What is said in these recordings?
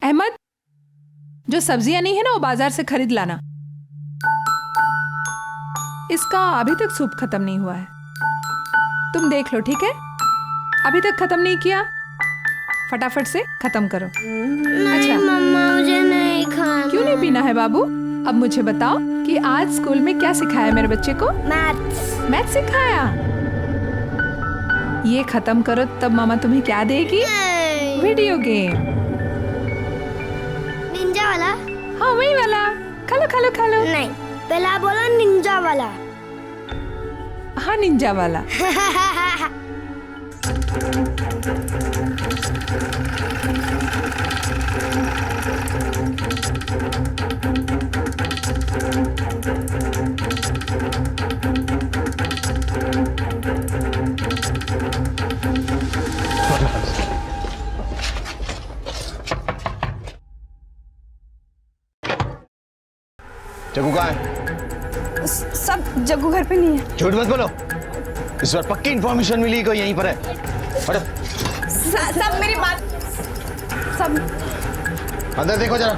अहमद, जो सब्जियां नहीं है ना वो बाजार से खरीद लाना। इसका अभी तक सूप खत्म नहीं हुआ है, तुम देख लो, ठीक है? अभी तक खत्म नहीं किया, फटाफट से खत्म करो। नहीं अच्छा, मम्मा मुझे नहीं खाना। क्यों नहीं पीना है बाबू? अब मुझे बताओ कि आज स्कूल में क्या सिखाया मेरे बच्चे को? मैथ सिखाया। ये खत्म करो तब मामा तुम्हें क्या देगी? Video game. निंजा वाला? हाँ वही वाला। खा लो खा लो खा लो। नहीं, पहला बोला निंजा वाला। हाँ निंजा वाला। जग्गू कहाँ है? सब जग्गू घर पे नहीं है। झूठ मत बोलो, इस बार पक्की इंफॉर्मेशन मिली कोई यहीं पर है। हटो। सब मेरी बात, सब अंदर देखो जरा।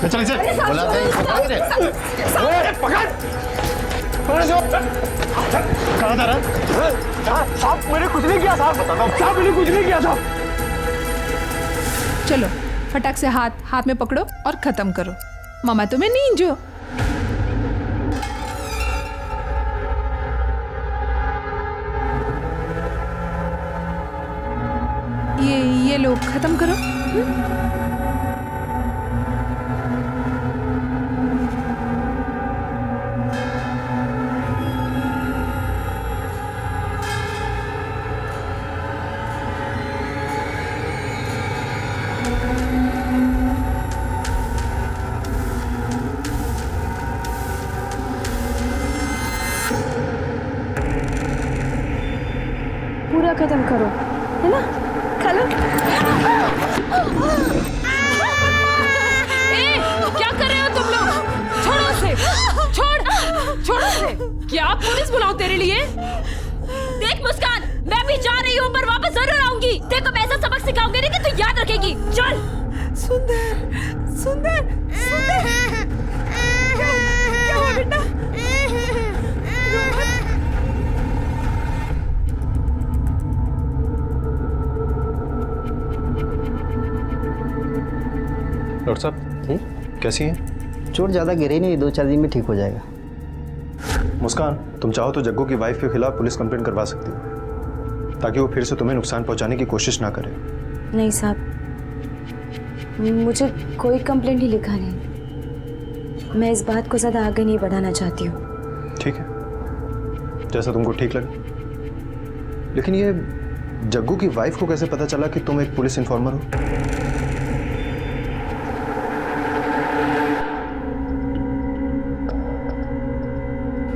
चल चल बुलाते हैं, पकड़ कहाँ जा रहा? साहब मैंने कुछ नहीं किया साहब, साहब मैंने कुछ नहीं किया साहब। चलो फटाक से हाथ में पकड़ो और खत्म करो। मामा तुम्हें नींद जो। ये लो खत्म करो। पूरा खत्म करो, है ना? खा लो। क्या कर रहे हो तुम लोग? छोड़ो उसे, छोड़ो उसे। क्या पुलिस बुलाऊं तेरे लिए? देख मुस्कान, मैं भी जा रही हूँ पर वापस जरूर आऊंगी। देखो मैं ऐसा सबक सिखाऊंगी नहीं कि तू याद रखेगी। चल। सुंदर सुंदर सुंदर, क्या हुआ बेटा? डॉक्टर साहब कैसी हैं? चोट ज़्यादा गिरी नहीं, 2-4 दिन में ठीक हो जाएगा। मुस्कान, तुम चाहो तो जग्गू की वाइफ के खिलाफ पुलिस कंप्लेंट करवा सकती हो, ताकि वो फिर से तुम्हें नुकसान पहुंचाने की कोशिश ना करे। नहीं साहब, मुझे कोई कंप्लेंट ही लिखा नहीं। मैं इस बात को ज़्यादा आगे नहीं बढ़ाना चाहती हूँ। ठीक है, जैसा तुमको ठीक लगे। लेकिन ये जग्गू की वाइफ को कैसे पता चला कि तुम एक पुलिस इन्फॉर्मर हो?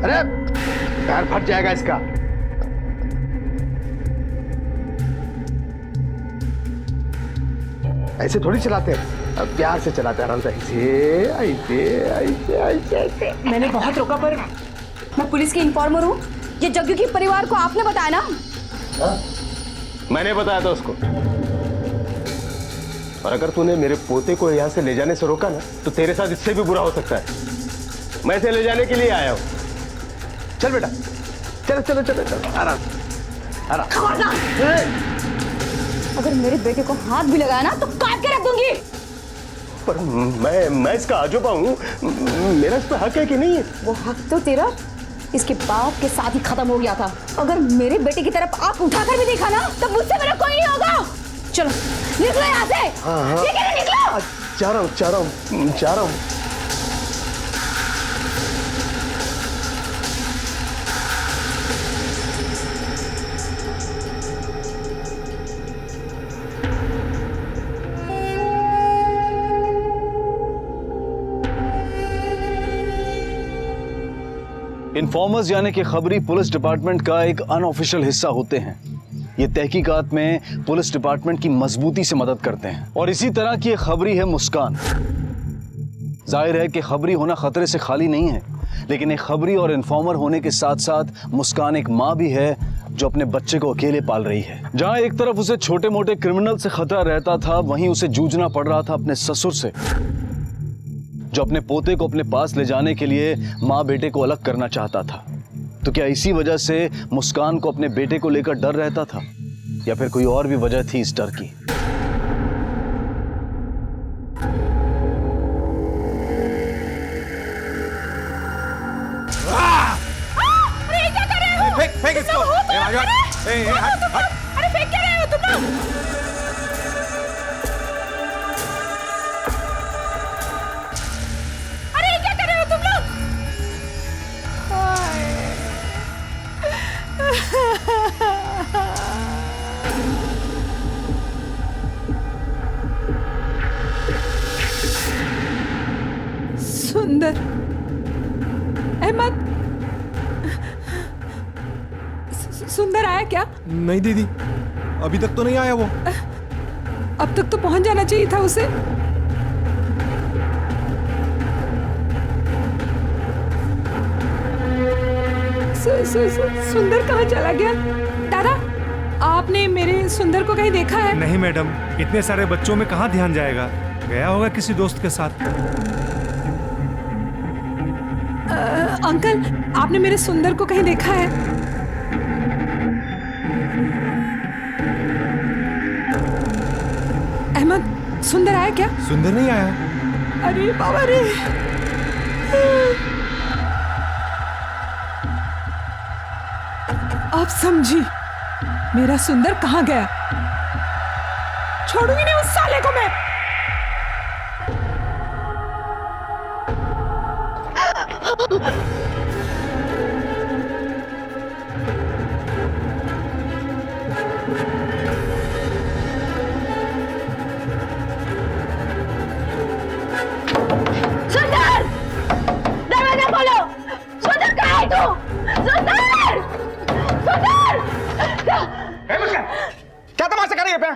अरे पैर फट जाएगा इसका। ऐसे थोड़ी चलाते हैं, अब प्यार से चलाते हैं, आराम से ऐसे ऐसे ऐसे ऐसे ऐसे। मैंने बहुत रोका पर मैं पुलिस की इन्फॉर्मर हूँ। ये जग्गू के परिवार को आपने बताया ना? मैंने बताया था उसको। और अगर तूने मेरे पोते को यहाँ से ले जाने से रोका ना, तो तेरे साथ इससे भी बुरा हो सकता है। मैं इसे ले जाने के लिए आया हूँ। चल बेटा, चलो चलो चलो चलो, आराम आराम। अगर मेरे बेटे को हाथ भी लगाया ना तो काट के रख दूंगी। पर मैं इसका आजोबा हूँ, मेरा इस पर हक है कि नहीं है? वो हक तो तेरा इसके बाप के साथ ही खत्म हो गया था। अगर मेरे बेटे की तरफ आंख उठाकर भी देखा ना तो मुझसे मेरा कोई नहीं होगा। चलो निकलो यहाँ से। ठीक है ना, निकलो। जा रहा हूँ। इन्फॉर्मर्स यानी कि खबरी पुलिस डिपार्टमेंट का एक अनऑफिशियल हिस्सा होते हैं। ये तहकीकात में पुलिस डिपार्टमेंट की मजबूती से मदद करते हैं। और इसी तरह की एक खबरी है मुस्कान। जाहिर है कि खबरी होना खतरे से खाली नहीं है, लेकिन एक खबरी और इन्फॉर्मर होने के साथ साथ मुस्कान एक माँ भी है जो अपने बच्चे को अकेले पाल रही है। जहां एक तरफ उसे छोटे मोटे क्रिमिनल से खतरा रहता था, वहीं उसे जूझना पड़ रहा था अपने ससुर से, जो अपने पोते को अपने पास ले जाने के लिए माँ बेटे को अलग करना चाहता था। तो क्या इसी वजह से मुस्कान को अपने बेटे को लेकर डर रहता था, या फिर कोई और भी वजह थी इस डर की? फेंक इसको। अरे फेंक क्या रहे हो तुम लोग? अरे क्या कर रहे हो तुम लोग? सुंदर, अहमद, सुंदर आया क्या? नहीं दीदी, अभी तक तो नहीं आया वो। अब तक तो पहुंच जाना चाहिए था उसे। सुंदर कहाँ चला गया? दादा, आपने मेरे सुंदर को कहीं देखा है? नहीं मैडम, इतने सारे बच्चों में कहाँ ध्यान जाएगा, गया होगा किसी दोस्त के साथ। अंकल, आपने मेरे सुंदर को कहीं देखा है? अहमद, सुंदर आया क्या? सुंदर नहीं आया। अरे बाबा रे। आप समझी, मेरा सुंदर कहाँ गया? छोड़ूंगी नहीं उस साले को मैं। सुंदर, दरवाजा खोलो। सुंदर कहाँ है तू? सुंदर, सुंदर। क्या तमाशा कर रही है पे?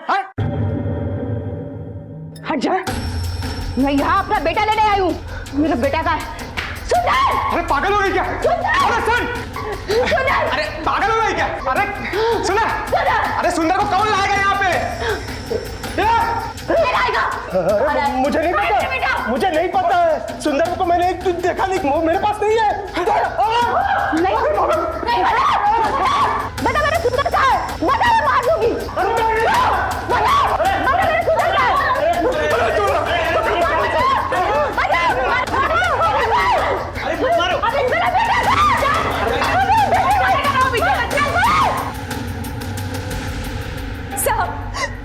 हट जा, मैं यहाँ अपना बेटा लेने आई हूँ। मेरा बेटा का सुंदर। अरे पागल हो गई क्या? अरे सुन, सुंदर, अरे पागल हो गई क्या? अरे सुना, अरे सुंदर को कौन लाएगा यहाँ पे? मुझे नहीं पता, मुझे नहीं पता है। सुंदर को मैंने देखा नहीं, मेरे पास नहीं है। नहीं, बता मेरा सुंदर कहाँ है? बता, मैं मार दूंगी। बता मेरा सुंदर कहाँ है?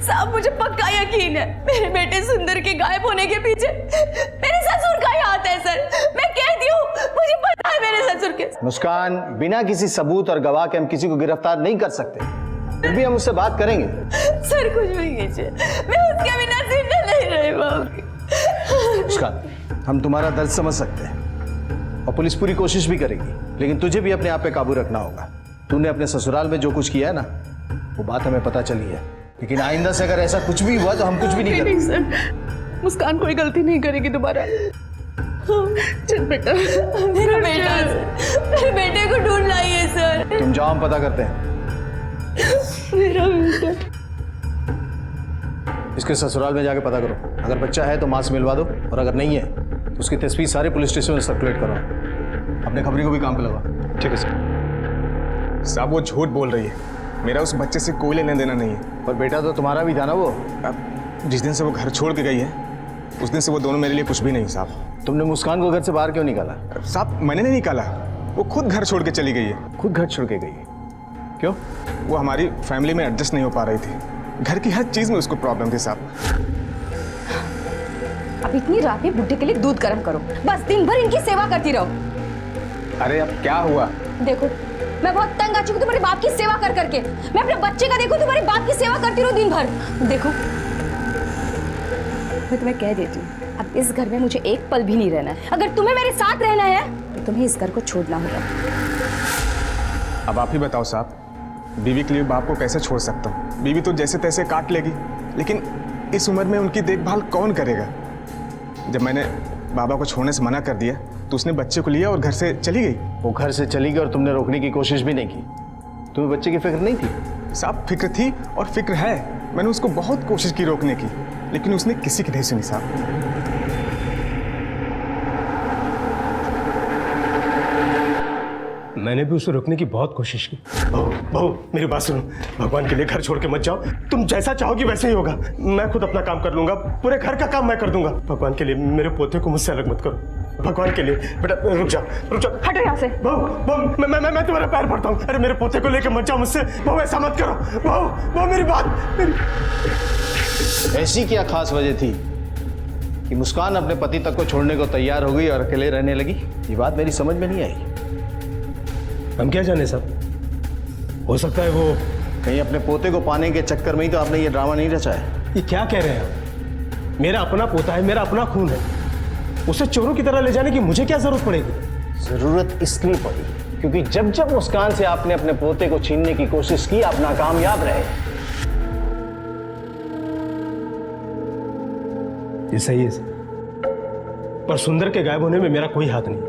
साहब, मुझे पक्का यकीन है मेरे बेटे सुंदर के गायब होने के पीछे मेरे ससुर का ही हाथ है सर। मैं कहती हूँ, मुझे पता है मेरे ससुर के। मुस्कान, बिना किसी सबूत और गवाह के हम किसी को गिरफ्तार नहीं कर सकते, फिर भी हम उससे बात करेंगे। सर कुछ भी कीजिए, मैं उसके बिना जिंदा नहीं रह पाऊंगी। मुस्कान, हम तुम्हारा दर्द समझ सकते हैं और पुलिस पूरी कोशिश भी करेगी, लेकिन तुझे भी अपने आप पे काबू रखना होगा। तूने अपने ससुराल में जो कुछ किया है ना, वो बात हमें पता चली है, लेकिन आइंदा से अगर ऐसा कुछ भी हुआ तो हम कुछ भी नहीं करेंगे। सर, मुस्कान कोई गलती नहीं करेगी दोबारा। चल बेटा, मेरा बेटा, मेरे बेटे को ढूंढ लाइए सर। तुम जाओ, हम पता करते हैं। मेरा बेटा। इसके ससुराल में जाके पता करो, अगर बच्चा है तो मां से मिलवा दो, और अगर नहीं है तो उसकी तस्वीर सारे पुलिस स्टेशन में सर्कुलेट करो। अपने खबरी को भी काम पे लगाओ। ठीक है सर। साहब, वो झूठ बोल रही है, मेरा उस बच्चे से कोई लेना देना नहीं है। पर बेटा तो तुम्हारा भी था ना वो। अब जिस दिन से वो घर छोड़ के गई है, उस दिन से वो दोनों मेरे लिए कुछ भी नहीं साहब। तुमने मुस्कान को घर से बाहर क्यों निकाला? साहब, मैंने नहीं निकाला, वो खुद घर छोड़ के चली गई है। खुद घर छोड़ के गई है? क्यों? वो हमारी फैमिली में एडजस्ट नहीं हो पा रही थी, घर की हर चीज में उसको प्रॉब्लम थी साहब। अब इतनी रात में बुड्ढे के लिए दूध गर्म करो, बस दिन भर इनकी सेवा करती रहो। अरे अब क्या हुआ? देखो, मैं बहुत तंग आ चुकी हूँ तुम्हारे बाप की सेवा कर करके। मैं अपने बच्चे का देखो, तुम्हारे बाप की सेवा करती रहूं दिन भर। देखो, मैं तुम्हें कह देती हूँ, अब इस घर में मुझे एक पल भी नहीं रहना है। अगर तुम्हें मेरे साथ रहना है तो तुम्हें इस घर को छोड़ना होगा। अब आप ही बताओ साहब, बीवी के लिए बाप को कैसे छोड़ सकता हूँ? बीवी तो जैसे तैसे काट लेगी, लेकिन इस उम्र में उनकी देखभाल कौन करेगा? जब मैंने बाबा को छोड़ने से मना कर दिया तो उसने बच्चे को लिया और घर से चली गई। वो घर से चली गई और तुमने रोकने की कोशिश भी नहीं की। तुम्हें बच्चे की फिक्र नहीं थी? साहब फिक्र थी और फिक्र है। मैंने उसको बहुत कोशिश की रोकने की, लेकिन उसने किसी की नहीं सुनी साहब। मैंने भी उसे रोकने की बहुत कोशिश की। बहू मेरी बात सुनो, भगवान के लिए घर छोड़ के मत जाओ। तुम जैसा चाहोगी वैसे ही होगा। मैं खुद अपना काम कर लूंगा, पूरे घर का काम मैं कर दूंगा। भगवान के लिए मेरे पोते को मुझसे अलग मत करो। भगवान के लिए बेटा रुक जाओ, रुक जाओ। हटो यहाँ से। बहू मैं तुम्हारे पैर पड़ता हूँ। अरे मेरे पोते को लेके मत जाओ मुझसे। बहू ऐसा मत करो। बहू मेरी बात ऐसी क्या खास वजह थी कि मुस्कान अपने पति तक को छोड़ने को तैयार हो गई और अकेले रहने लगी? ये बात मेरी समझ में नहीं आई। हम क्या जाने साहब, हो सकता है वो कहीं अपने पोते को पाने के चक्कर में ही तो आपने ये ड्रामा नहीं रचा है। ये क्या कह रहे हैं आप? मेरा अपना पोता है, मेरा अपना खून है। उसे चोरों की तरह ले जाने की मुझे क्या जरूरत पड़ेगी? जरूरत इसलिए पड़ी क्योंकि जब जब मुस्कान से आपने अपने पोते को छीनने की कोशिश की आप नाकामयाब रहे। ये सही है सर, पर सुंदर के गायब होने में मेरा कोई हाथ नहीं।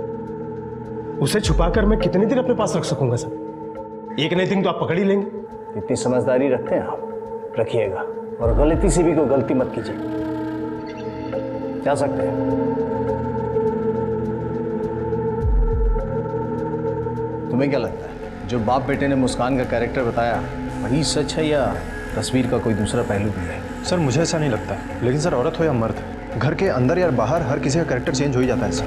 उसे छुपाकर मैं कितने दिन अपने पास रख सकूंगा सर? एक न एक दिन तो आप पकड़ ही लेंगे। इतनी समझदारी रखते हैं आप, रखिएगा। और गलती से भी कोई गलती मत कीजिए। जा सकते हैं। तुम्हें क्या लगता है जो बाप बेटे ने मुस्कान का कैरेक्टर बताया वही सच है या तस्वीर का कोई दूसरा पहलू भी है? सर मुझे ऐसा नहीं लगता, लेकिन सर औरत हो या मर्द, घर के अंदर या बाहर हर किसी का कैरेक्टर चेंज हो ही जाता है सर।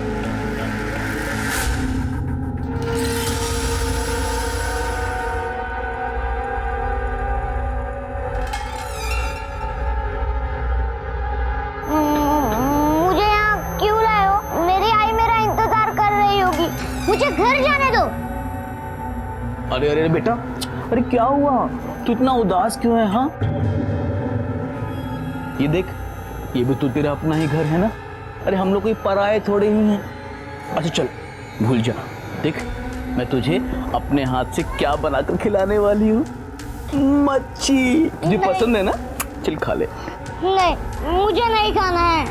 मुझे यहाँ क्यों लाए हो? मेरी आई मेरा इंतजार कर रही होगी। मुझे घर जाने दो। अरे अरे बेटा, अरे क्या हुआ? तू इतना उदास क्यों है? हाँ ये देख, ये भी तो तेरा अपना ही घर है ना। अरे हम लोग कोई पराये थोड़े ही हैं। अच्छा चल भूल जा। देख मैं तुझे अपने हाथ से क्या बनाकर खिलाने वाली हूँ। मच्छी तुझे पसंद है ना? चल खा ले। नहीं, मुझे नहीं खाना है।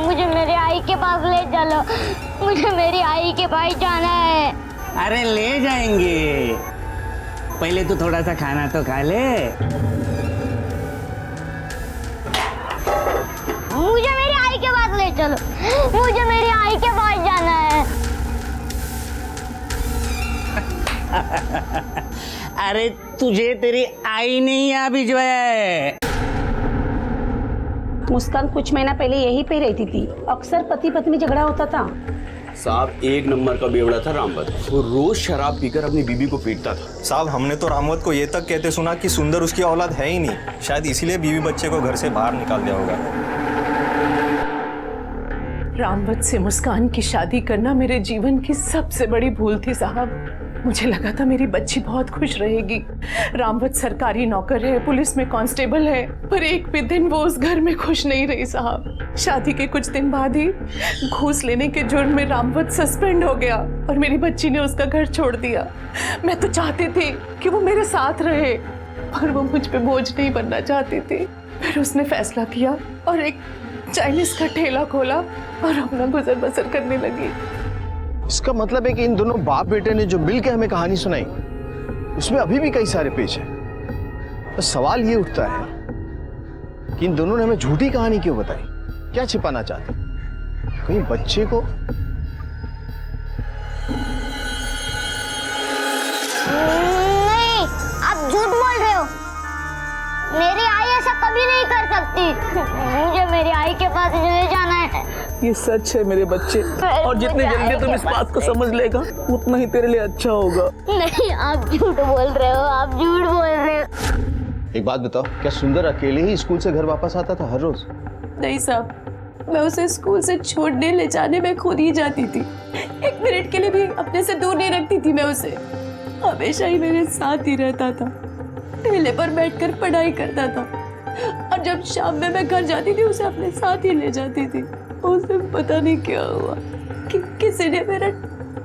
मुझे मेरे आई के पास ले चलो। मुझे मेरी आई के पास जाना है। अरे ले जाएंगे, पहले तो थोड़ा सा खाना तो खा ले। मुझे मेरी आई के पास ले चलो। मुझे मेरी आई के पास जाना है। अरे तुझे तेरी आई नहीं यहाँ भिजवाया है। मुस्कान कुछ महीना पहले यही पे रहती थी। अक्सर पति पत्नी झगड़ा होता था। साहब एक नंबर का बेवड़ा था रामवत। वो रोज शराब पीकर अपनी बीबी को पीटता था। साहब हमने तो रामवत को ये तक कहते सुना कि सुंदर उसकी औलाद है ही नहीं, शायद इसीलिए बीवी बच्चे को घर से बाहर निकाल दिया होगा। रामवत से मुस्कान की शादी करना मेरे जीवन की सबसे बड़ी भूल थी साहब। मुझे लगा था मेरी बच्ची बहुत खुश रहेगी। रामवत सरकारी नौकर है, पुलिस में कांस्टेबल है, पर एक भी दिन वो उस घर में खुश नहीं रही साहब। शादी के कुछ दिन बाद ही घूस लेने के जुर्म में रामवत सस्पेंड हो गया और मेरी बच्ची ने उसका घर छोड़ दिया। मैं तो चाहती थी कि वो मेरे साथ रहे, पर वो मुझ पे बोझ नहीं बनना चाहती थी। फिर उसने फैसला किया और एक चाइनीज का ठेला खोला और अपना गुजर बसर करने लगी। इसका मतलब है कि इन दोनों बाप बेटे ने जो मिलकर हमें कहानी सुनाई उसमें अभी भी कई सारे पेच हैं। तो सवाल ये उठता है कि इन दोनों ने हमें झूठी कहानी क्यों बताई? क्या छिपाना चाहते? कहीं बच्चे को? नहीं, आप झूठ बोल रहे हो। मेरी आई ऐसा कभी नहीं कर सकती। मुझे मेरी आई के पास ले जाना है। ये सच है मेरे बच्चे, और जितनी जल्दी तुम इस बात को समझ लेगा उतना ही तेरे लिए अच्छा होगा। नहीं, आप झूठ बोल रहे हो। आप झूठ बोल रहे हो। एक बात बताओ, क्या सुंदर अकेले ही स्कूल से घर वापस आता था हर रोज? नहीं साहब, मैं उसे स्कूल से छोड़ने ले जाने में खुद ही जाती थी। एक मिनट के लिए भी अपने से दूर नहीं रखती थी मैं उसे। हमेशा ही मेरे साथ ही रहता था, ठेले पर बैठकर पढ़ाई करता था, और जब शाम में मैं घर जाती थी उसे अपने साथ ही ले जाती थी। उस दिन पता नहीं क्या हुआ कि किसी ने मेरा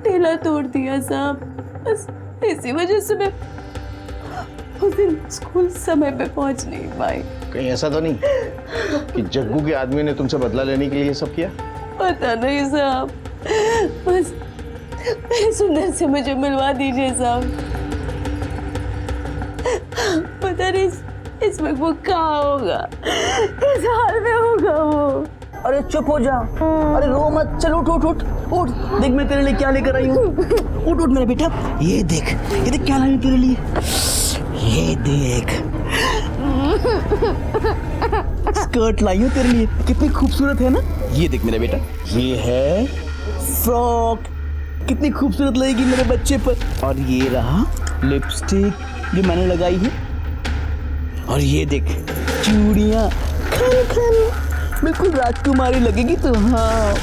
ठेला तोड़ दिया साहब। बस इसी वजह से मैं उस दिन स्कूल समय पे पहुंच नहीं पाई। कहीं ऐसा तो नहीं कि जग्गू के आदमी ने तुमसे बदला लेने के लिए ये सब किया? पता नहीं साहब, बस सुंदर से मुझे मिलवा दीजिए साहब। इस वक्त वो कहाँ होगा, किस हाल में होगा वो। अरे चुप हो जा, अरे रो मत, चल उठ उठ उठ उठ, देख मैं तेरे लिए क्या लेकर आई हूँ। उठ उठ मेरा बेटा, ये देख क्या लाई हूँ तेरे लिए, ये देख स्कर्ट लाई हूँ तेरे लिए, कितनी खूबसूरत है ना। ये देख मेरा बेटा, ये है फ्रॉक, कितनी खूबसूरत लगेगी मेरे बच्चे पर। और ये रहा लिपस्टिक जो मैंने लगाई है, और ये देख चूड़ियाँ, खन खन बिल्कुल राजकुमारी लगेगी तो। हाँ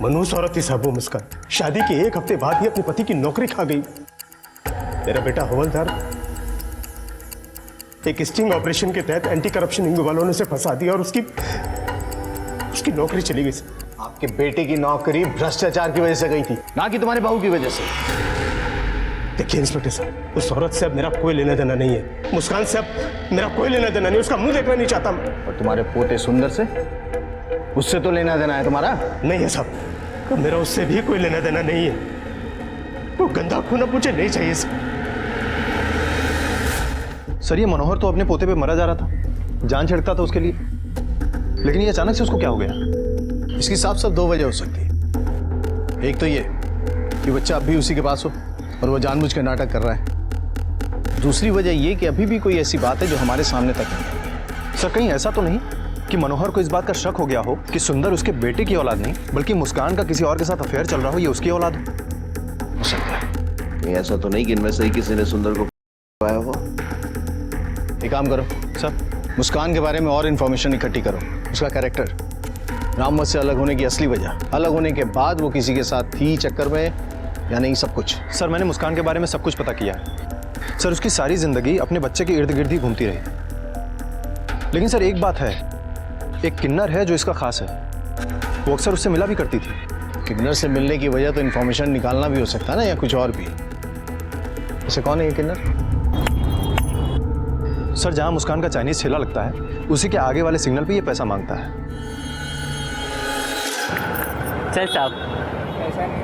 मनहूस औरत थी साहब वो मुस्कान, शादी के 1 हफ्ते बाद ही अपने पति की नौकरी खा गई। मेरा बेटा हवलदार एक स्टिंग ऑपरेशन के तहत एंटी करप्शन विंग वालों ने उसे फंसा दिया और उसकी नौकरी चली गई। आपके बेटे की नौकरी भ्रष्टाचार की वजह से गई थी, ना कि तुम्हारे बहू की वजह से। देखिए इंस्पेक्टर साहब, उस औरत से अब मेरा कोई लेना देना नहीं है, मुस्कान से अब मेरा कोई लेना देना नहीं, उसका मुंह देखना नहीं चाहता मैं। और तुम्हारे पोते सुंदर से, उससे तो लेना देना है तुम्हारा? नहीं है साहब, मेरा उससे भी कोई लेना देना नहीं है, वो गंदा खून अब मुझे नहीं चाहिए सर ये मनोहर तो अपने पोते पे मरा जा रहा था, जान छिड़कता था उसके लिए, लेकिन ये अचानक से उसको क्या हो गया? इसकी साफ साफ 2 वजह हो सकती है। एक तो ये कि बच्चा अब भी उसी के पास हो और वो जानबूझ के नाटक कर रहा है। दूसरी वजह ये कि अभी भी कोई ऐसी बात है जो हमारे सामने तक नहीं है। सर कहीं ऐसा तो नहीं कि मनोहर को इस बात का शक हो गया हो कि सुंदर उसके बेटे की औलाद नहीं बल्कि मुस्कान का किसी और के साथ अफेयर चल रहा हो, ये उसकी औलाद हो सकता है। ऐसा तो नहीं कि इनमें से ही किसी ने सुंदर को पाया हो। एक काम करो सर, मुस्कान के बारे में और इन्फॉर्मेशन इकट्ठी करो, उसका कैरेक्टर, रामवत से अलग होने की असली वजह, अलग होने के बाद वो किसी के साथ थी चक्कर में या नहीं, सब कुछ। सर मैंने मुस्कान के बारे में सब कुछ पता किया है सर, उसकी सारी जिंदगी अपने बच्चे के इर्द गिर्द ही घूमती रही। लेकिन सर एक बात है, एक किन्नर है जो इसका खास है, वो अक्सर उससे मिला भी करती थी। किन्नर से मिलने की वजह तो इन्फॉर्मेशन निकालना भी हो सकता है ना, या कुछ और भी। वैसे कौन है ये किन्नर? सर जहां मुस्कान का चाइनीज ठेला लगता है उसी के आगे वाले सिग्नल पे ये पैसा मांगता है। चल साहब,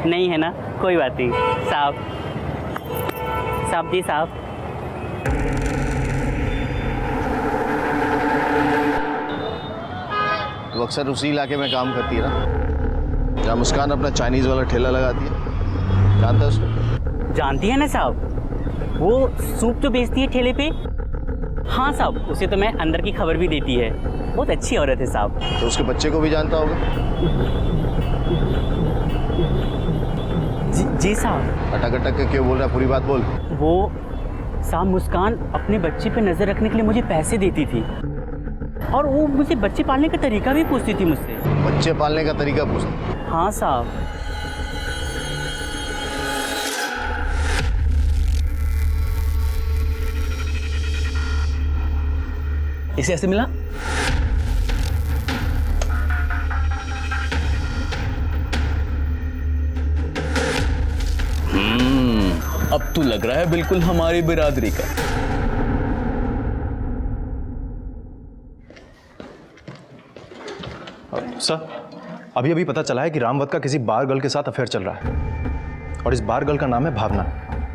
नहीं है ना, कोई बात नहीं साहब, साहब जी साहब। तो अक्सर उसी इलाके में काम करती है ना, जहाँ मुस्कान अपना चाइनीज वाला ठेला लगाती है, जानता है उसको? जानती है ना साहब, वो सूप जो बेचती है ठेले पे। हाँ साहब, उसे तो मैं अंदर की खबर भी देती है, बहुत अच्छी औरत है साहब। तो उसके बच्चे को भी जानता होगा? जी साहब। अटक अटक के क्यों बोल रहा है, पूरी बात बोल। वो साहब मुस्कान अपने बच्चे पे नजर रखने के लिए मुझे पैसे देती थी, और वो मुझे बच्चे पालने का तरीका भी पूछती थी मुझसे। बच्चे पालने का तरीका पूछती? हाँ साहब। इसे ऐसे मिला? अब तो लग रहा है बिल्कुल हमारी बिरादरी का। सर अभी अभी पता चला है कि रामवत का किसी बार गर्ल के साथ अफेयर चल रहा है, और इस बार गर्ल का नाम है भावना।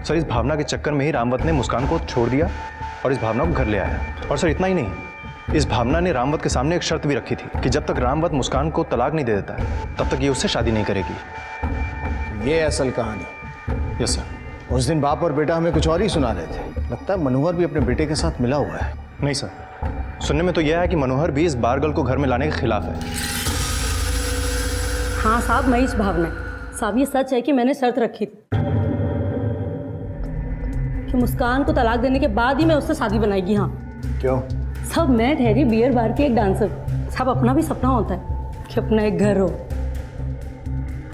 सर इस भावना के चक्कर में ही रामवत ने मुस्कान को छोड़ दिया और इस भावना को घर ले आया। और सर इतना ही नहीं, इस भावना ने रामवत के सामने एक शर्त भी रखी थी कि जब तक रामवत मुस्कान को तलाक नहीं दे देता है तब तक ये उससे शादी नहीं करेगी। ये असल कहानी? Yes sir. उस दिन बाप और बेटा हमें कुछ और ही सुना रहे थे, लगता है मनोहर भी अपने बेटे के साथ मिला हुआ है। नहीं सर, सुनने में तो यह है कि मनोहर भी इस बार गर्ल को घर में लाने के खिलाफ है। हाँ साहब, मैं इस भावना साहब, ये सच है कि मैंने शर्त रखी थी कि मुस्कान को तलाक देने के बाद ही मैं उससे शादी बनाएगी। हाँ। क्यों? साहब मैं ठहरी बियर बार की एक डांसर, साहब अपना भी सपना होता है कि अपना एक घर हो,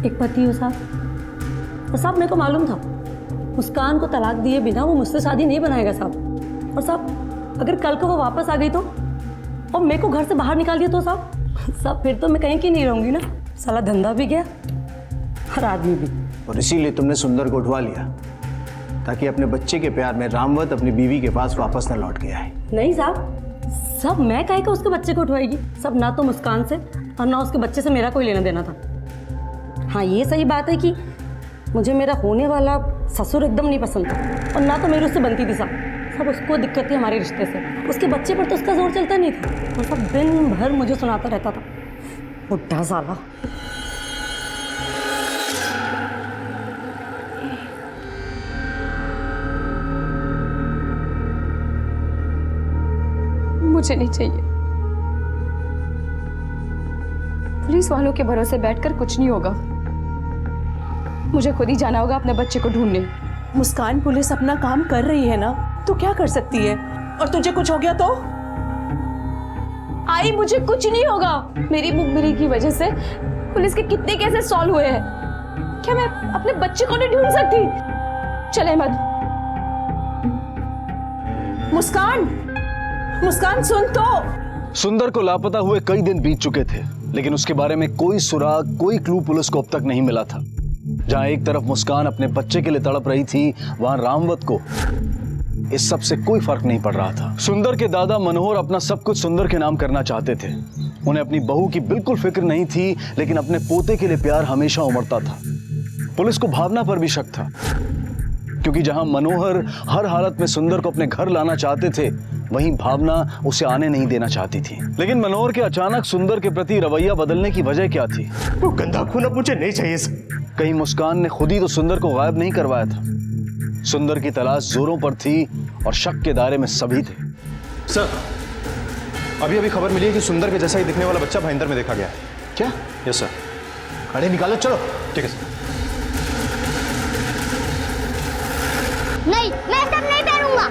एक पति हो साहब। और साहब मेरे को मालूम था मुस्कान को तलाक दिए बिना वो मुझसे शादी नहीं बनाएगा साहब। और साहब अगर कल को वो वापस आ गई तो, और मेरे को घर से बाहर निकाल दिया तो साहब फिर तो मैं कहीं की नहीं रहूँगी ना, साला धंधा भी गया और आदमी भी। और इसीलिए तुमने सुंदर को उठवा लिया ताकि अपने बच्चे के प्यार में रामवत अपनी बीवी के पास वापस न लौट के आए। नहीं साहब मैं काहे का उसके बच्चे को उठवाएगी? सब ना तो मुस्कान से और ना उसके बच्चे से मेरा कोई लेना देना था। हाँ ये सही बात है कि मुझे मेरा होने वाला ससुर एकदम नहीं पसंद था, और ना तो मेरी उससे बनती थी साहब। सब उसको दिक्कत थी हमारे रिश्ते से। उसके बच्चे पर तो उसका जोर चलता नहीं था और सब दिन भर मुझे सुनाता रहता था, बुढ़ा साला। मुझे नहीं चाहिए। पुलिस वालों के भरोसे बैठकर कुछ नहीं होगा। मुझे खुद ही जाना होगा अपने बच्चे को ढूंढने। मुस्कान, पुलिस अपना काम कर रही है ना, तो क्या कर सकती है? और तुझे कुछ हो गया तो? आई, मुझे कुछ नहीं होगा। मेरी मुखबिरी की वजह से पुलिस के कितने केसेस सॉल्व हुए हैं। क्या मैं अपने बच्चे को नहीं ढूंढ सकती? चले मत। मुस्कान, मुस्कान सुन तो। सुंदर को लापता हुए कई दिन बीत चुके थे, लेकिन उसके बारे में कोई सुराग, कोई क्लू पुलिस को अब तक नहीं मिला था। जहां एक तरफ मुस्कान अपने बच्चे के लिए तड़प रही थी, वहां रामवत को इस सब से कोई फर्क नहीं पड़ रहा था। सुंदर के दादा मनोहर अपना सब कुछ सुंदर के नाम करना चाहते थे। उन्हें अपनी बहू की बिल्कुल फिक्र नहीं थी, लेकिन अपने पोते के लिए प्यार हमेशा उमड़ता था। पुलिस को भावना पर भी शक था, क्योंकि जहां मनोहर हर हालत में सुंदर को अपने घर लाना चाहते थे, वहीं भावना उसे आने नहीं देना चाहती थी। लेकिन मनोहर के अचानक सुंदर के प्रति रवैया बदलने की वजह क्या थी? वो गंदा खून अब मुझे नहीं चाहिए सर। कहीं मुस्कान ने खुद ही तो सुंदर को गायब नहीं करवाया था? सुंदर की तलाश जोरों पर थी और शक के दायरे में सभी थे। सर, अभी खबर मिली है कि सुंदर के जैसा ही दिखने वाला बच्चा भाईंदर में देखा गया है। क्या? Yes sir. अरे निकालो, चलो। ठीक है सर। नहीं, मैं सब नहीं पहनूंगा।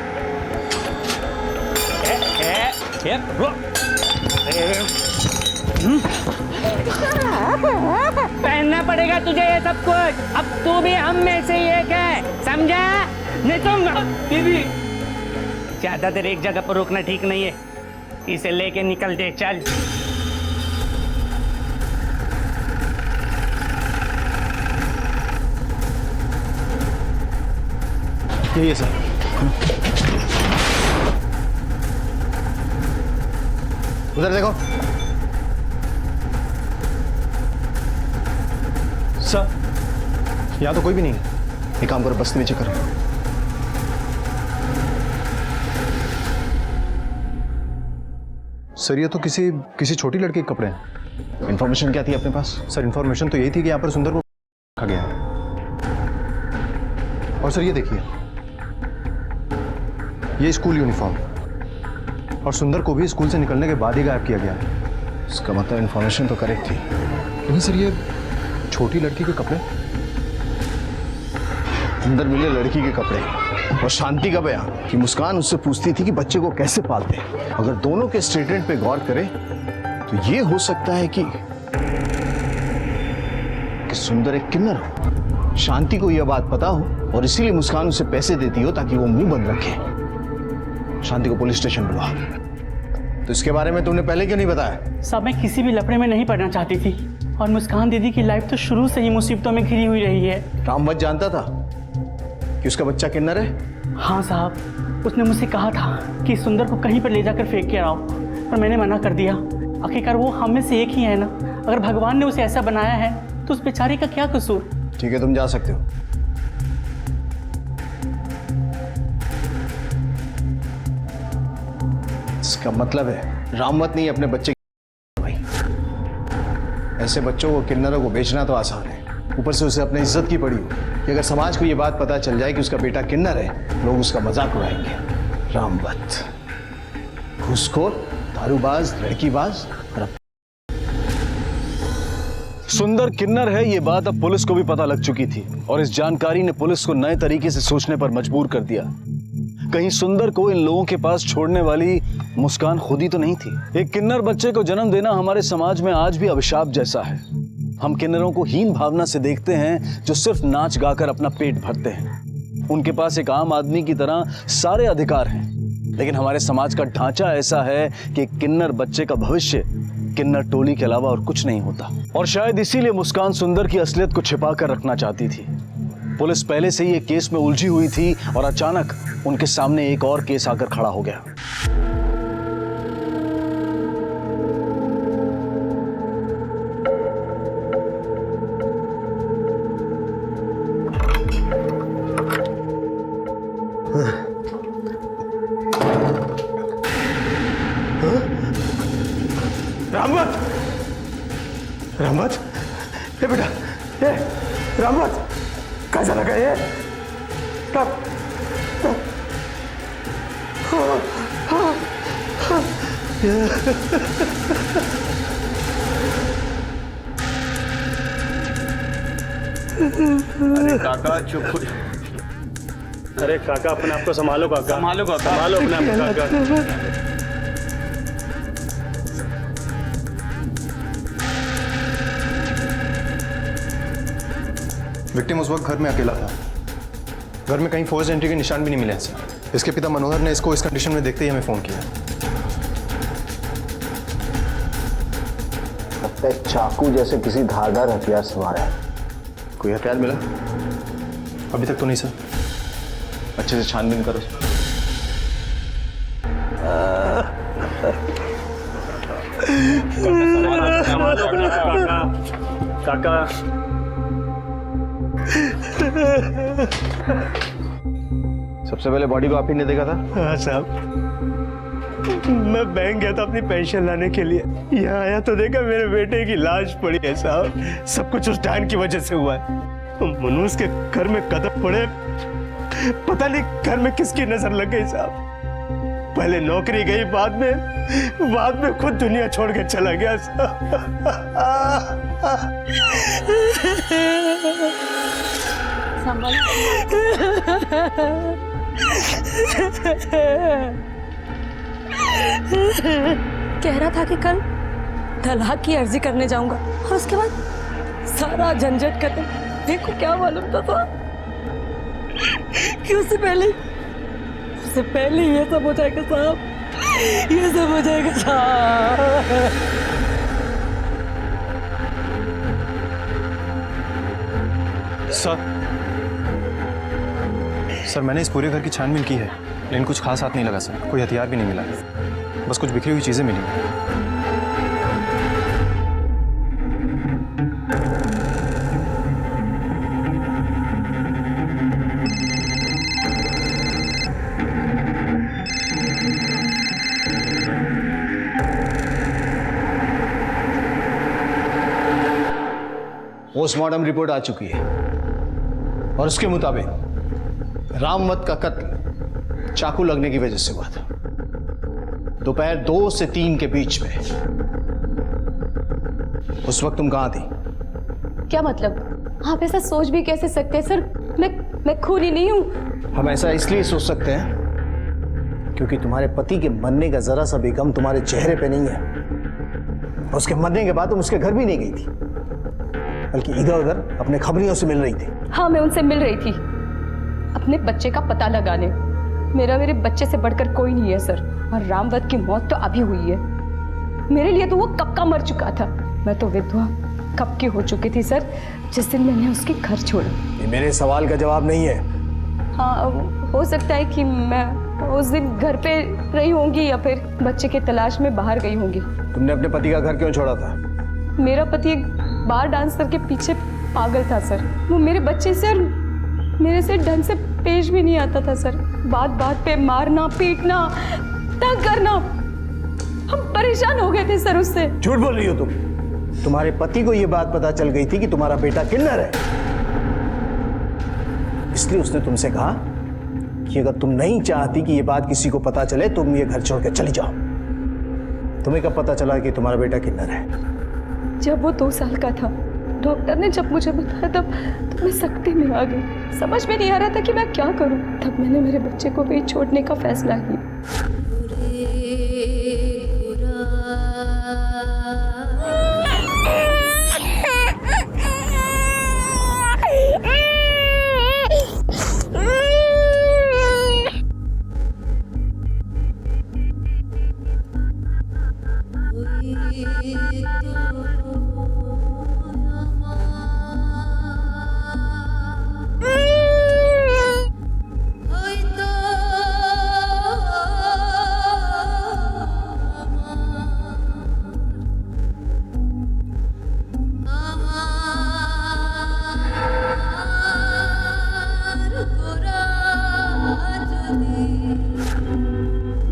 पहनना पड़ेगा तुझे ये सब कुछ। अब तू भी हम में से एक है, समझा? नहीं तो बीबी, ज्यादा देर एक जगह पर रुकना ठीक नहीं है। इसे लेके निकल दे, चल। यही है सर। उधर देखो सर, यहाँ तो कोई भी नहीं है। एक काम करो, बस्ती में चेक करो। सर, ये तो किसी छोटी लड़की के कपड़े हैं। इन्फॉर्मेशन क्या थी अपने पास? सर, इन्फॉर्मेशन तो यही थी कि यहाँ पर सुंदर को रखा गया है। और सर ये देखिए, ये स्कूल यूनिफॉर्म, और सुंदर को भी स्कूल से निकलने के बाद ही गायब किया गया है। इसका मतलब इन्फॉर्मेशन तो करेक्ट थी, लेकिन सर ये छोटी लड़की के कपड़े अंदर मिले लड़की के कपड़े और शांति का बयान कि मुस्कान उससे पूछती थी कि बच्चे को कैसे पालते। अगर दोनों के स्टेटमेंट पे गौर करें तो ये हो सकता है कि सुंदर एक किन्नर हो, शांति को यह बात पता हो और इसीलिए मुस्कान उसे पैसे देती हो ताकि वो मुंह बंद रखे। शांति को पुलिस स्टेशन बुला। तो इसके बारे में तुमने पहले क्यों नहीं बताया? साहब, मैं किसी भी लफड़े में नहीं पड़ना चाहती थी, और मुस्कान दीदी की लाइफ तो शुरू से ही मुसीबतों में घिरी हुई रही है। रामवत जानता था कि उसका बच्चा किन्नर है? हाँ साहब, उसने मुझसे कहा था कि सुंदर को कहीं पर ले जाकर फेंक के आओ, पर मैंने मना कर दिया। आखिरकार वो हम में से एक ही है ना। अगर भगवान ने उसे ऐसा बनाया है तो उस बेचारे का क्या कसूर? ठीक है, तुम जा सकते हो। इसका मतलब है रामवत नहीं अपने बच्चे भाई। ऐसे बच्चों को किन्नरों को बेचना तो आसान है, ऊपर से उसे अपनी इज्जत की पड़ी हो कि अगर समाज को ये बात पता चल जाए कि उसका बेटा किन्नर है, लोग उसका मजाक उड़ाएंगे। रामवत घूसखोर, दारूबाज, लड़कीबाज। सुंदर किन्नर है, ये बात अब पुलिस को भी पता लग चुकी थी, और इस जानकारी ने पुलिस को नए तरीके से सोचने पर मजबूर कर दिया। कहीं सुंदर को इन लोगों के पास छोड़ने वाली मुस्कान खुद ही तो नहीं थी। एक किन्नर बच्चे को जन्म देना हमारे समाज में आज भी अभिशाप जैसा है। हम किन्नरों को हीन भावना से देखते हैं जो सिर्फ नाच गाकर अपना पेट भरते हैं। उनके पास एक आम आदमी की तरह सारे अधिकार हैं, लेकिन हमारे समाज का ढांचा ऐसा है कि एक किन्नर बच्चे का भविष्य किन्नर टोली के अलावा और कुछ नहीं होता। और शायद इसीलिए मुस्कान सुंदर की असलियत को छिपा कर रखना चाहती थी। पुलिस पहले से ही एक केस में उलझी हुई थी और अचानक उनके सामने एक और केस आकर खड़ा हो गया। रामवत, रामवत, ये बेटा, ये रामवत, कैसा लगा ये? अरे काका चुप। अरे काका अपने आप को संभालो काका, संभालो काका, संभालो अपने आप को काका। विक्टिम उस वक्त घर में अकेला था। घर में कहीं फोर्स एंट्री के निशान भी नहीं मिले सर। इसके पिता मनोहर ने इसको इस कंडीशन में देखते ही हमें फोन किया। लगता है चाकू जैसे किसी धारदार हथियार से मारा है। कोई हथियार मिला? अभी तक तो नहीं सर। अच्छे से छानबीन करो। काका सबसे पहले बॉडी को आप ही ने देखा था? हाँ साहब, मैं बैंक गया था अपनी पेंशन लाने के लिए। यहाँ आया तो देखा मेरे बेटे की लाश पड़ी है साहब। सब कुछ उस डायन की वजह से हुआ है। मनोज के घर में कदम पड़े, पता नहीं घर में किसकी नजर लग गई साहब। पहले नौकरी गई, बाद में खुद दुनिया छोड़ के चला गया साहब। कह रहा था कि कल तलाक की अर्जी करने जाऊंगा और उसके बाद सारा झंझट खत्म। देखो क्या मालूम था कि उससे पहले ये सब हो जाएगा साहब, ये सब हो जाएगा साहब। सर मैंने इस पूरे घर की छानबीन की है, लेकिन कुछ खास हाथ नहीं लगा सर। कोई हथियार भी नहीं मिला, बस कुछ बिखरी हुई चीजें मिली। पोस्टमार्टम रिपोर्ट आ चुकी है और उसके मुताबिक रामवत का कत्ल चाकू लगने की वजह से हुआ था, दोपहर 2 से 3 के बीच में। उस वक्त तुम कहां थी? क्या मतलब? आप ऐसा सोच भी कैसे सकते हैं सर? मैं खूनी नहीं हूं। हम ऐसा इसलिए सोच सकते हैं क्योंकि तुम्हारे पति के मरने का जरा सा भी गम तुम्हारे चेहरे पे नहीं है। उसके मरने के बाद तुम उसके घर भी नहीं गई थी, बल्कि इधर उधर अपने खबरियों से मिल रही थी। हाँ, मैं उनसे मिल रही थी अपने बच्चे का पता लगाने। मेरे बच्चे से बढ़कर कोई नहीं है सर, और रामवत की मौत तो अभी हुई है। मेरे लिए तो वो कब का मर चुका था। मैं तो विधवा कब की हो चुकी थी सर, जिस दिन मैंने उसके घर छोड़ा। ये मेरे सवाल का जवाब नहीं है। हाँ, हो सकता है कि मैं उस दिन घर पे रही होंगी या फिर बच्चे की तलाश में बाहर गई होंगी। तुमने अपने पति का घर क्यों छोड़ा था? मेरा पति एक बार डांसर के पीछे पागल था सर। वो मेरे बच्चे से और मेरे से ढंग से पेश भी नहीं आता था सर। बात बात पे मारना, पीटना, तंग करना। हम परेशान हो गए थे सर उससे। झूठ बोल रही हो तुम। तुम्हारे पति को यह बात पता चल गई थी कि तुम्हारा बेटा किन्नर है, इसलिए उसने तुमसे कहा कि अगर तुम नहीं चाहती कि यह बात किसी को पता चले, तुम ये घर छोड़ के चली जाओ। तुम्हें कब पता चला कि तुम्हारा बेटा किन्नर है? जब वो 2 साल का था। डॉक्टर ने जब मुझे बताया तब मैं सख्ती में आ गई। समझ में नहीं आ रहा था कि मैं क्या करूं। तब मैंने मेरे बच्चे को भी छोड़ने का फैसला किया।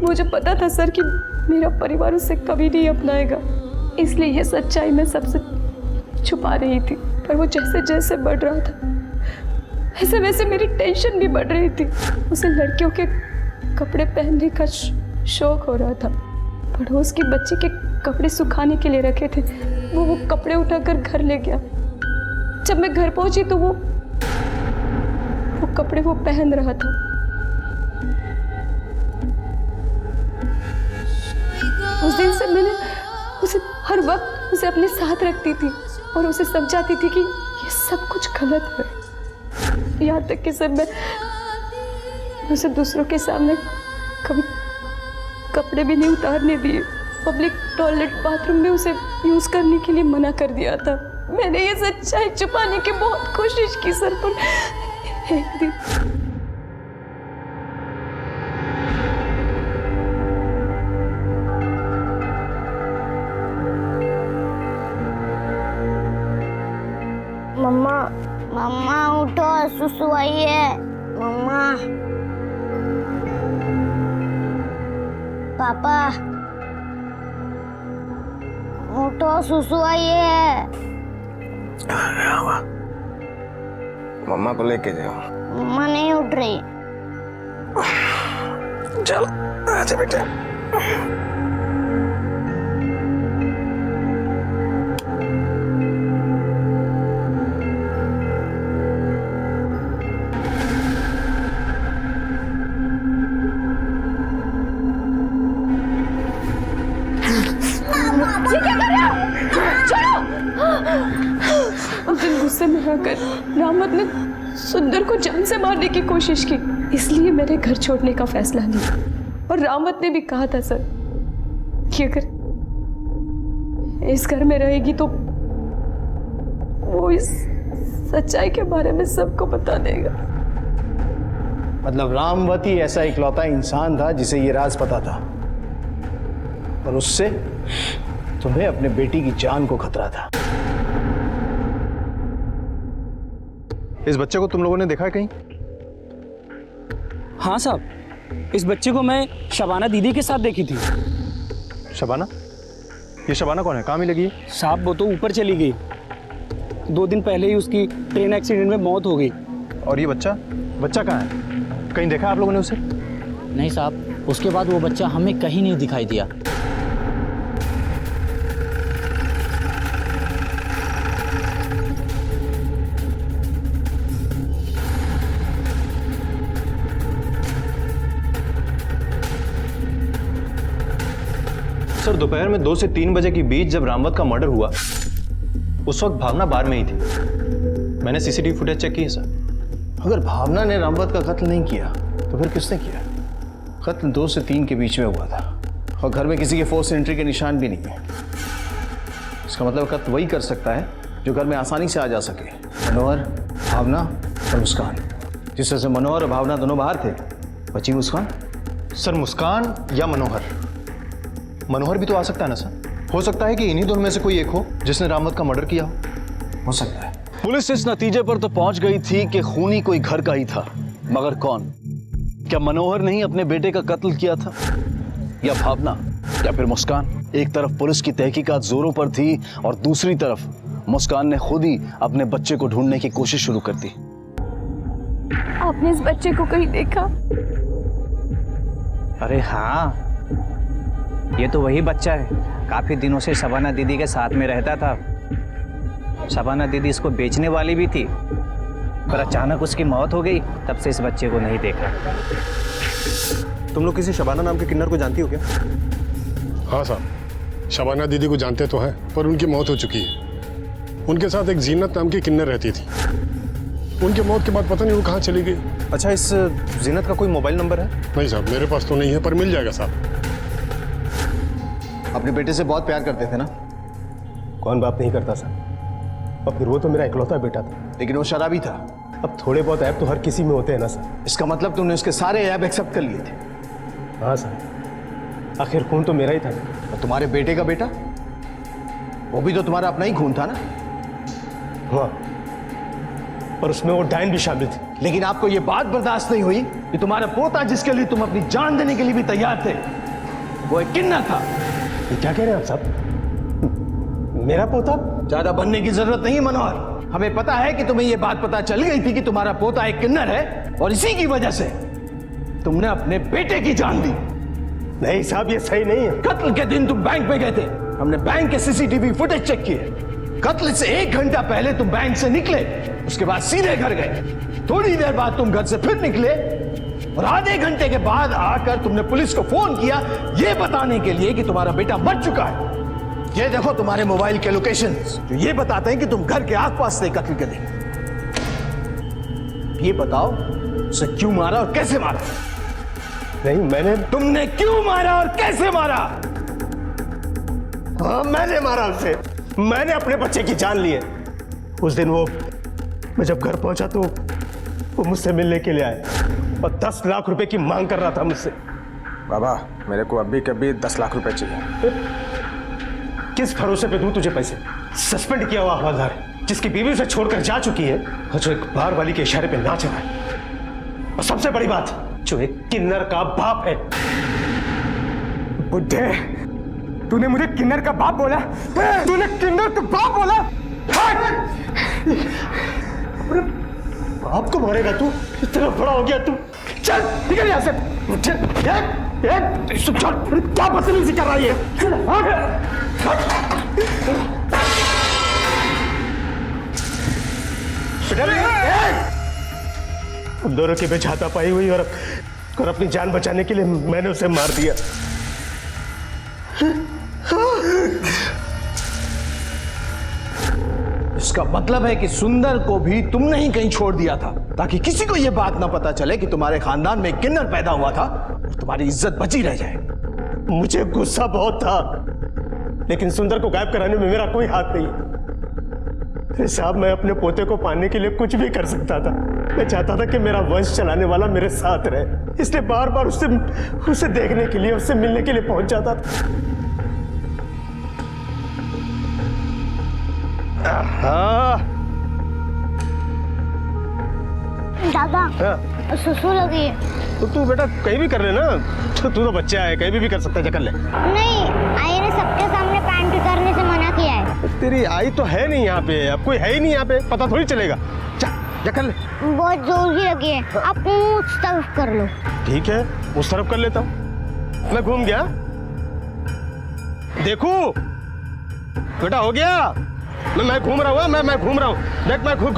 मुझे पता था सर कि मेरा परिवार उसे कभी नहीं अपनाएगा। इसलिए ये सच्चाई मैं सबसे छुपा रही थी। पर वो जैसे जैसे बढ़ रहा था वैसे वैसे मेरी टेंशन भी बढ़ रही थी। उसे लड़कियों के कपड़े पहनने का शौक हो रहा था। पड़ोस की बच्ची के कपड़े सुखाने के लिए रखे थे, वो कपड़े उठाकर घर ले गया। जब मैं घर पहुंची तो वो कपड़े वो पहन रहा था। उस दिन से मैंने उसे हर वक्त उसे अपने साथ रखती थी और उसे समझाती थी कि ये सब कुछ गलत है। यहाँ तक कि जब मैं उसे दूसरों के सामने कभी कपड़े भी नहीं उतारने दिए, पब्लिक टॉयलेट बाथरूम में उसे यूज करने के लिए मना कर दिया था। मैंने ये सच्चाई छुपाने की बहुत कोशिश की सर, पर एक दिन मम्मा, मम्मा उठो, सुसु आई है। मम्मा, पापा उठो, सुसु आई है। मम्मा को लेके जाओ। मम्मा नहीं उठ रही। चल आजा बेटा। ये क्या कर रहे हो? छोड़ो! उस दिन गुस्से में आकर रामवत ने सुंदर को जान से मारने की कोशिश की, इसलिए मैंने घर छोड़ने का फैसला लिया। और रामवत ने भी कहा था सर कि अगर इस घर में रहेगी तो वो इस सच्चाई के बारे में सबको बता देगा। मतलब रामवत ही ऐसा इकलौता इंसान था जिसे ये राज पता था, और उससे तुम्हें अपने बेटी की जान को खतरा था। इस बच्चे को तुम लोगों ने देखा है कहीं? हाँ साहब, इस बच्चे को मैं शबाना दीदी के साथ देखी थी। शबाना? ये शबाना कौन है? कहाँ मिलेगी? साहब वो तो ऊपर चली गई। 2 दिन पहले ही उसकी ट्रेन एक्सीडेंट में मौत हो गई। और ये बच्चा? बच्चा कहाँ है? कहीं देखा आप लोगों ने उसे? नहीं साहब, उसके बाद वो बच्चा हमें कहीं नहीं दिखाई दिया। सर, दोपहर में 2 से 3 बजे के बीच जब रामवत का मर्डर हुआ उस वक्त भावना बार में ही थी। मैंने सीसीटीवी फुटेज चेक की है सर। अगर भावना ने रामवत का कत्ल नहीं किया तो फिर किसने किया? कत्ल 2 से 3 के बीच में हुआ था और घर में किसी के फोर्स एंट्री के निशान भी नहीं है। इसका मतलब कत्ल वही कर सकता है जो घर में आसानी से आ जा सके। मनोहर, भावना और मुस्कान। जिस तरह से मनोहर और भावना दोनों बाहर थे, बची मुस्कान। सर, मुस्कान या मनोहर? मनोहर भी तो आ सकता है ना सर। हो सकता है कि इन्हीं दोनों में से कोई एक हो जिसने रामवत का मर्डर किया हो सकता है। पुलिस इस नतीजे पर तो पहुंच गई थी कि खूनी कोई घर का ही था, मगर कौन? क्या मनोहर ने ही अपने बेटे का कत्ल किया था, या भावना, या फिर मुस्कान? एक तरफ पुलिस की तहकीकात जोरों पर थी और दूसरी तरफ मुस्कान ने खुद ही अपने बच्चे को ढूंढने की कोशिश शुरू कर दी। आपने इस बच्चे को कहीं देखा? अरे हाँ, ये तो वही बच्चा है। काफी दिनों से शबाना दीदी के साथ में रहता था। शबाना दीदी इसको बेचने वाली भी थी, पर अचानक उसकी मौत हो गई। तब से इस बच्चे को नहीं देखा। तुम लोग किसी शबाना नाम के किन्नर को जानती हो क्या? हाँ साहब, शबाना दीदी को जानते तो हैं, पर उनकी मौत हो चुकी है। उनके साथ एक जीनत नाम की किन्नर रहती थी। उनकी मौत के बाद पता नहीं वो कहाँ चली गई। अच्छा, इस जीनत का कोई मोबाइल नंबर है? नहीं साहब, मेरे पास तो नहीं है, पर मिल जाएगा साहब। अपने बेटे से बहुत प्यार करते थे ना? कौन बाप नहीं करता सर? और फिर वो तो मेरा इकलौता बेटा था। लेकिन वो शराबी था। अब थोड़े बहुत ऐप तो हर किसी में होते हैं ना सर। इसका मतलब तुमने उसके सारे ऐप एक्सेप्ट कर लिए थे? हाँ सर, आखिर खून तो मेरा ही था। और तुम्हारे बेटे का बेटा, वो भी तो तुम्हारा अपना ही खून था ना? हाँ, पर उसमें वो डायन भी शामिल थी। लेकिन आपको ये बात बर्दाश्त नहीं हुई कि तुम्हारा पोता, जिसके लिए तुम अपनी जान देने के लिए भी तैयार थे, वो एक किन्नर था। ये क्या कह रहे हैं आप साहब? मेरा पोता? ज्यादा बनने की जरूरत नहीं मनोहर। हमें पता है कि तुम्हें यह बात पता चल गई थी कि तुम्हारा पोता एक किन्नर है और इसी की वजह से तुमने अपने बेटे की जान ली। नहीं साहब, ये सही नहीं है। कत्ल के दिन तुम बैंक में गए थे। हमने बैंक के सीसीटीवी फुटेज चेक किए। कत्ल से 1 घंटा पहले तुम बैंक से निकले, उसके बाद सीधे घर गए। थोड़ी देर बाद तुम घर से फिर निकले और आधे घंटे के बाद आकर तुमने पुलिस को फोन किया यह बताने के लिए कि तुम्हारा बेटा मर चुका है। ये देखो तुम्हारे मोबाइल के लोकेशंस जो ये बताते हैं कि तुम घर के आसपास थे कत्ल के दिन। ये बताओ उसे क्यों मारा और कैसे मारा? नहीं, तुमने क्यों मारा और कैसे मारा? हाँ, मैंने मारा उसे। मैंने अपने बच्चे की जान ली है। उस दिन मैं जब घर पहुंचा तो वो मुझसे मिलने के लिए आए और 10 लाख रुपए की मांग कर रहा था मुझसे। बाबा, मेरे को अभी कभी 10 लाख रुपए चाहिए। किस भरोसे पे दूं तुझे पैसे? सस्पेंड किया हुआ हवलदार है जिसकी बीवी उसे छोड़कर जा चुकी है और जो एक बार वाली के इशारे पे नाच रहा है। और सबसे बड़ी बात, जो एक किन्नर का बाप है। बुड्ढे, तूने मुझे किन्नर का बाप बोला? तूने किन्नर का बाप बोला? अरे बाप को मारेगा तू? इतना बड़ा हो गया तू। चल निकल यहाँ से। क्या बदतमीजी कर रही है? उन दोनों की बेचाता पाई हुई और अपनी जान बचाने के लिए मैंने उसे मार दिया। इसका मतलब है कि सुंदर को भी तुमने ही कहीं छोड़ दिया था ताकि किसी को यह बात ना पता चले कि तुम्हारे खानदान में एक किन्नर पैदा हुआ था और तुम्हारी इज्जत बची रह जाए। मुझे गुस्सा बहुत था, लेकिन सुंदर को गायब कराने में मेरा कोई हाथ नहीं। अरे साहब, मैं अपने पोते को पाने के लिए कुछ भी कर सकता था। मैं चाहता था कि मेरा वंश चलाने वाला मेरे साथ रहे, इसलिए बार बार उसे देखने के लिए, उससे मिलने के लिए पहुंच जाता था। दादा, सुसु लगी है। तो तू बेटा कहीं भी कर ले ना, तू तो बच्चा है, कहीं भी कर सकता है, जा कर ले। नहीं, आई ने सबके सामने पैंट उतारने से मना किया है। तेरी आई तो है नहीं यहाँ पे, अब कोई है ही नहीं यहाँ पे, पता थोड़ी चलेगा। जा कर ले। बहुत जोर की लगी है, आप मुंह उस तरफ कर लो। ठीक है, उस तरफ कर लेता हूँ। मैं घूम गया, देखू बेटा, हो गया। मैं घूम रहा हूँ, मैं घूम रहा हूँ, देख मैं घूम।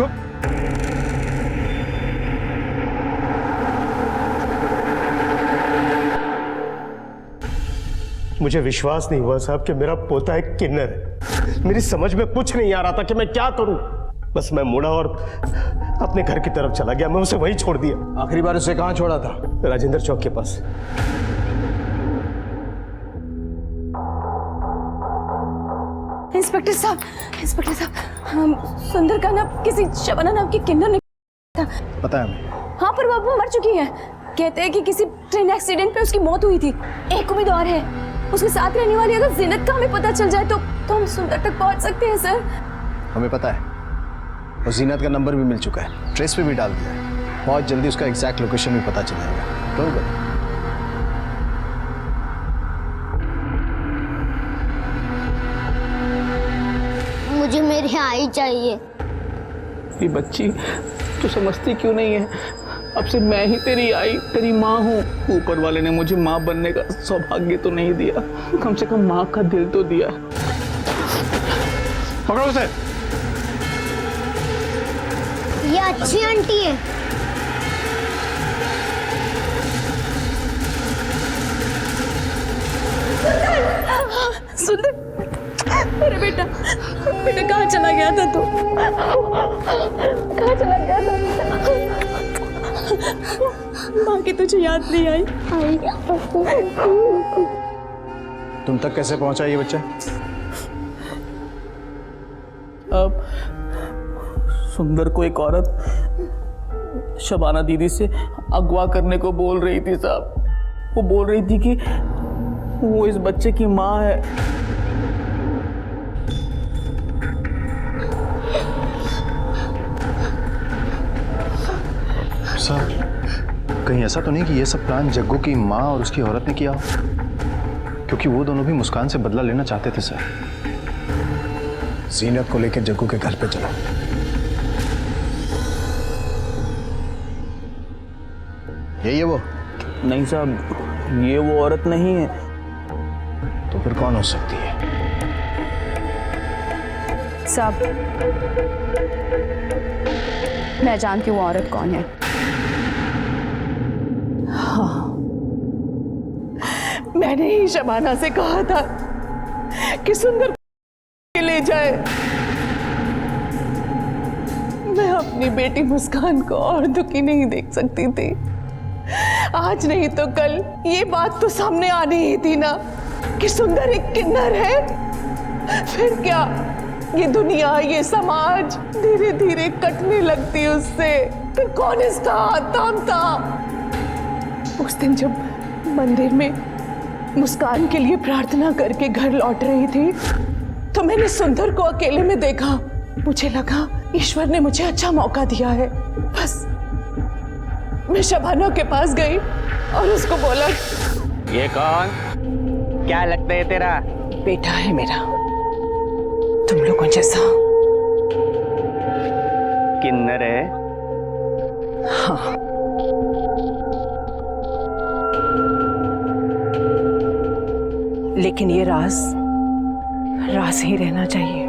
मुझे विश्वास नहीं हुआ साहब कि मेरा पोता एक किन्नर है। मेरी समझ में कुछ नहीं आ रहा था कि मैं क्या करूं। बस मैं मुड़ा और अपने घर की तरफ चला गया। मैं उसे वहीं छोड़ दिया। आखिरी बार उसे कहां छोड़ा था? राजेंद्र चौक के पास। इंस्पेक्टर साहब, सुंदर का नाम किसी शबाना नाम की किन्नर ने था। पता है हमें। हाँ, पर वो मर चुकी है। कहते हैं कि किसी ट्रेन एक्सीडेंट में उसकी मौत हुई थी। एक उम्मीद और है, उसके साथ रहने वाली अगर जीनत का हमें पता चल जाए तो हम सुंदर तक पहुंच सकते हैं सर। हमें पता है, और जीनत का नंबर भी मिल चुका है, ट्रेस पे भी डाल दिया है। बहुत जल्दी उसका एग्जैक्ट लोकेशन भी पता चल जाएगा। Don't worry. मुझे मेरी आई चाहिए। ये बच्ची तो समझती क्यों नहीं है? अब से मैं ही तेरी आई, तेरी माँ हूँ। ऊपर वाले ने मुझे माँ बनने का सौभाग्य तो नहीं दिया, कम से कम माँ का दिल तो दिया। पकड़ो उसे। ये अच्छी आंटी है। सुंदर, अरे बेटा कहाँ चला गया था तू? कहाँ चला गया था? माँ की तुझे याद नहीं आई? तुम तक कैसे पहुंचा ये बच्चा? अब सुंदर को एक औरत शबाना दीदी से अगवा करने को बोल रही थी साहब। वो बोल रही थी कि वो इस बच्चे की माँ है। सर, कहीं ऐसा तो नहीं कि ये सब प्लान जग्गू की माँ और उसकी औरत ने किया हो? क्योंकि वो दोनों भी मुस्कान से बदला लेना चाहते थे सर। जीनत को लेकर जग्गू के घर पे चलो। यही है वो? नहीं साहब, ये वो औरत नहीं है। तो फिर कौन हो सकती है? साहब, मैं जानती हूँ वो औरत कौन है। हाँ, मैंने ही शबाना से कहा था कि सुंदर ले जाए। मैं अपनी बेटी मुस्कान को और दुखी नहीं देख सकती थी। आज नहीं तो कल ये बात तो सामने आनी ही थी ना कि सुंदर एक किन्नर है। फिर क्या ये दुनिया, ये समाज धीरे धीरे कटने लगती उससे। फिर कौन इसका हाथ थामता? उस दिन जब मंदिर में मुस्कान के लिए प्रार्थना करके घर लौट रही थी तो मैंने सुंदर को अकेले में देखा। मुझे लगा ईश्वर ने मुझे अच्छा मौका दिया है। बस मैं शबाना के पास गई और उसको बोला, ये कौन? क्या लगता है तेरा? बेटा है मेरा, तुम लोगों जैसा। किन्नर है? हाँ। लेकिन ये राज ही रहना चाहिए।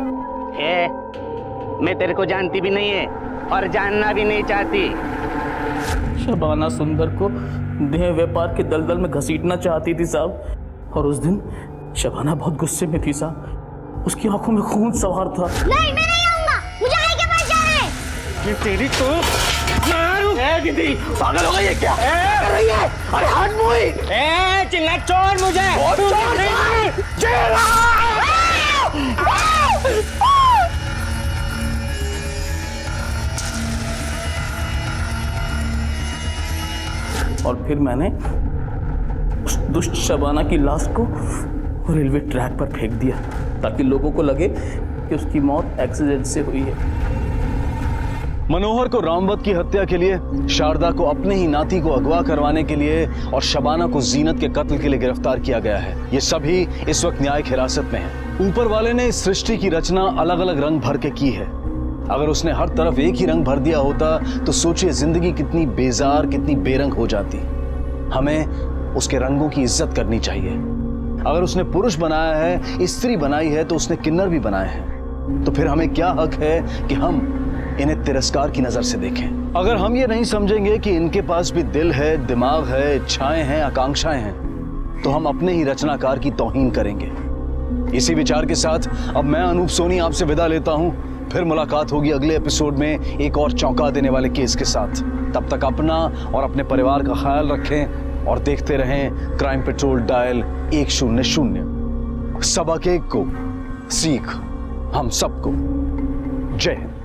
मैं तेरे को जानती भी नहीं है और जानना भी नहीं चाहती। शबाना सुंदर को देह व्यापार के दलदल में घसीटना चाहती थी साहब, और उस दिन शबाना बहुत गुस्से में थी साहब। उसकी आंखों में खून सवार था। नहीं, मैं नहीं आऊंगा, मुझे आई के पास जाना है। ये तेरी तो मारू। दीदी पागल हो गई है क्या? कर रही है? अरे हाथ मुई। चिल्ला, छोड़ मुझे। और फिर मैंने उस दुष्ट शबाना की लाश को रेलवे ट्रैक पर फेंक दिया ताकि लोगों को लगे कि उसकी मौत एक्सीडेंट से हुई है। मनोहर को रामवत की हत्या के लिए, शारदा को अपने ही नाती को अगवा करवाने के लिए और शबाना को जीनत के कत्ल के लिए गिरफ्तार किया गया है। ये सभी इस वक्त न्यायिक हिरासत में हैं। ऊपर वाले ने इस सृष्टि की रचना अलग अलग रंग भर के की है। अगर उसने हर तरफ एक ही रंग भर दिया होता तो सोचिए जिंदगी कितनी बेजार, कितनी बेरंग हो जाती। हमें उसके रंगों की इज्जत करनी चाहिए। अगर उसने पुरुष बनाया है, स्त्री बनाई है, तो उसने किन्नर भी बनाए हैं। तो फिर हमें क्या हक है कि हम इन्हें तिरस्कार की नजर से देखें? अगर हम ये नहीं समझेंगे कि इनके पास भी दिल है, दिमाग है, इच्छाएं हैं, आकांक्षाएं हैं, तो हम अपने ही रचनाकार की तौहीन करेंगे। इसी विचार के साथ अब मैं अनूप सोनी आपसे विदा लेता हूं। फिर मुलाकात होगी अगले एपिसोड में एक और चौंका देने वाले केस के साथ। तब तक अपना और अपने परिवार का ख्याल रखें और देखते रहें क्राइम पेट्रोल डायल 100। सबक एक को सीख हम सबको। जय हिंद।